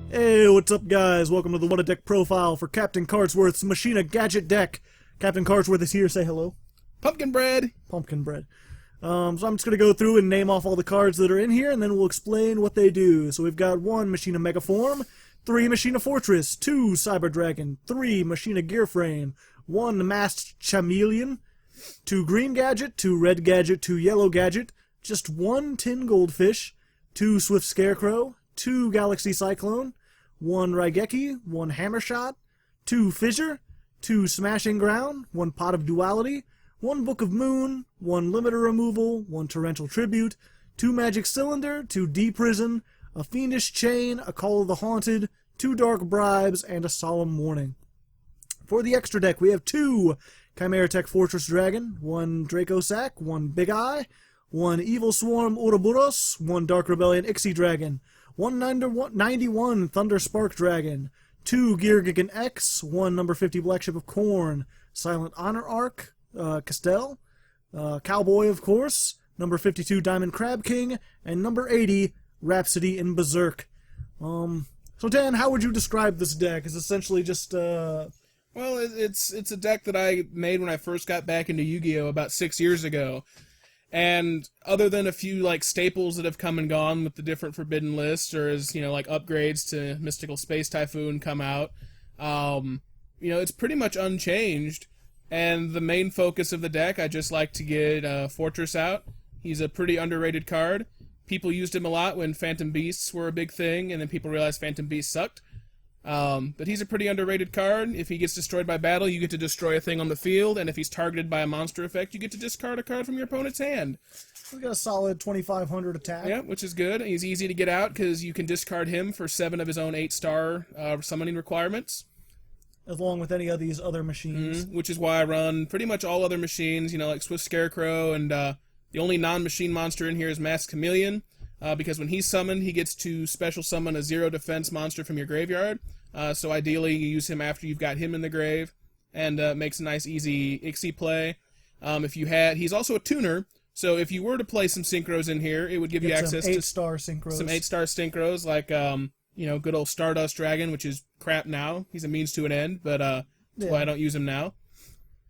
Hey, what's up, guys? Welcome to the What a Deck profile for Captain Cardsworth's Machina Gadget deck. Captain Cardsworth is here. Say hello. Pumpkin bread. Pumpkin bread. So I'm just going to go through and name off all the cards that are in here, and then we'll explain what they do. So we've got 1 Machina Megaform, 3 Machina Fortress, 2 Cyber Dragon, 3 Machina Gearframe, 1 Masked Chameleon, 2 Green Gadget, 2 Red Gadget, 2 Yellow Gadget, just 1 Tin Goldfish, 2 Swift Scarecrow, 2 Galaxy Cyclone, 1 Raigeki, 1 Hammershot, 2 Fissure, 2 Smashing Ground, 1 Pot of Duality, 1 Book of Moon, 1 Limiter Removal, 1 Torrential Tribute, 2 Magic Cylinder, 2 D-Prison, a Fiendish Chain, a Call of the Haunted, 2 Dark Bribes, and a Solemn Warning. For the extra deck, we have 2 Chimera Tech Fortress Dragon, 1 Draco Sack, 1 Big Eye, 1 Evil Swarm Ouroboros, 1 Dark Rebellion Ixie Dragon, 1 91 Thunder Spark Dragon, 2 Gear Gigan X, 1 number 50 Black Ship of Corn, Silent Honor Arc, Castell, Cowboy, of course, number 52 Diamond Crab King, and number 80 Rhapsody in Berserk. So Dan, how would you describe this deck? It's essentially just Well, it's a deck that I made when I first got back into Yu-Gi-Oh! About 6 years ago. And other than a few like staples that have come and gone with the different Forbidden lists, or as like upgrades to Mystical Space Typhoon come out, it's pretty much unchanged. And the main focus of the deck, I just like to get Fortress out. He's a pretty underrated card. People used him a lot when Phantom Beasts were a big thing, and then people realized Phantom Beasts sucked. But he's a pretty underrated card. If he gets destroyed by battle, you get to destroy a thing on the field, and if he's targeted by a monster effect, you get to discard a card from your opponent's hand. He's got a solid 2,500 attack. Yeah, which is good. He's easy to get out because you can discard him for 7 of his own 8-star summoning requirements. Along with any of these other machines. Which is why I run pretty much all other machines, like Swift Scarecrow, and the only non-machine monster in here is Masked Chameleon, because when he's summoned, he gets to special summon a 0 defense monster from your graveyard. So ideally, you use him after you've got him in the grave, and makes a nice, easy Ixie play. He's also a tuner, so if you were to play some synchros in here, it would give you access to 8-star synchros. Some 8-star synchros, like good old Stardust Dragon, which is crap now. He's a means to an end, but that's why I don't use him now.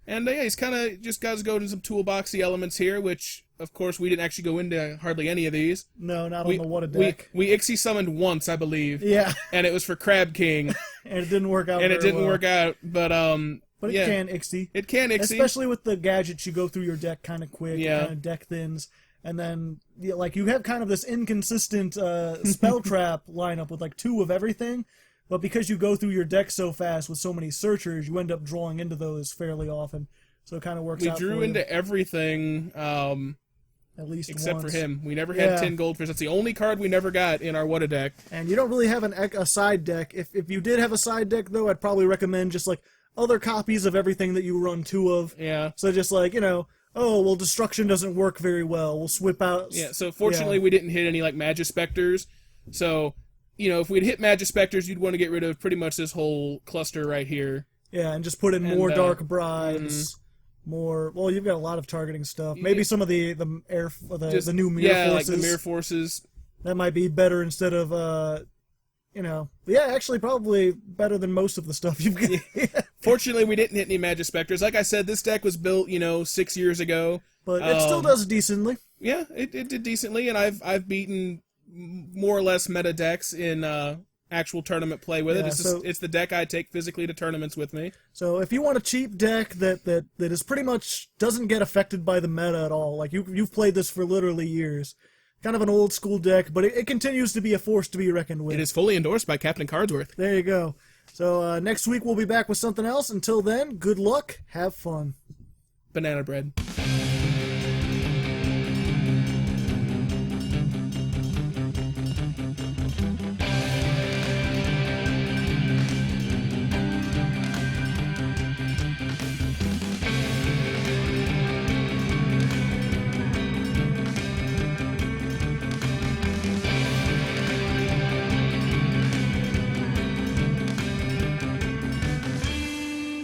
And he's kind of just got to go to some toolboxy elements here, which, of course, we didn't actually go into hardly any of these. No, not on the What a Deck. We Ixie summoned once, I believe. Yeah. And it was for Crab King. And it didn't work out and it didn't work out, but it can Ixie. It can Ixie. Especially with the gadgets, you go through your deck kind of quick, yeah. kind of deck thins, and then you have kind of this inconsistent spell trap lineup with 2 of everything, but because you go through your deck so fast with so many searchers, you end up drawing into those fairly often. So it kind of works out. We drew into everything, at least except once. for him. We never had 10 Goldfish. That's the only card we never got in our What a Deck. And you don't really have a side deck. If you did have a side deck, though, I'd probably recommend just other copies of everything that you run 2 of. Yeah. So just oh, well, Destruction doesn't work very well. We'll swip out. Yeah, so fortunately we didn't hit any Magispectors. So, if we'd hit Magispectors, you'd want to get rid of pretty much this whole cluster right here. Yeah, and just put in more Dark Bribes. More. Well, you've got a lot of targeting stuff. Maybe some of the new Mirror Forces. Yeah, like the Mirror Forces. That might be better instead of Yeah, actually, probably better than most of the stuff you've got. Fortunately, we didn't hit any Magispectors. Like I said, this deck was built, 6 years ago. But it still does decently. Yeah, it did decently, and I've beaten more or less meta decks in actual tournament play with it. It's the deck I take physically to tournaments with me. So if you want a cheap deck that is pretty much doesn't get affected by the meta at all, you've played this for literally years. Kind of an old school deck, but it continues to be a force to be reckoned with. It is fully endorsed by Captain Cardsworth. There you go. So next week we'll be back with something else. Until then, good luck, have fun. Banana bread.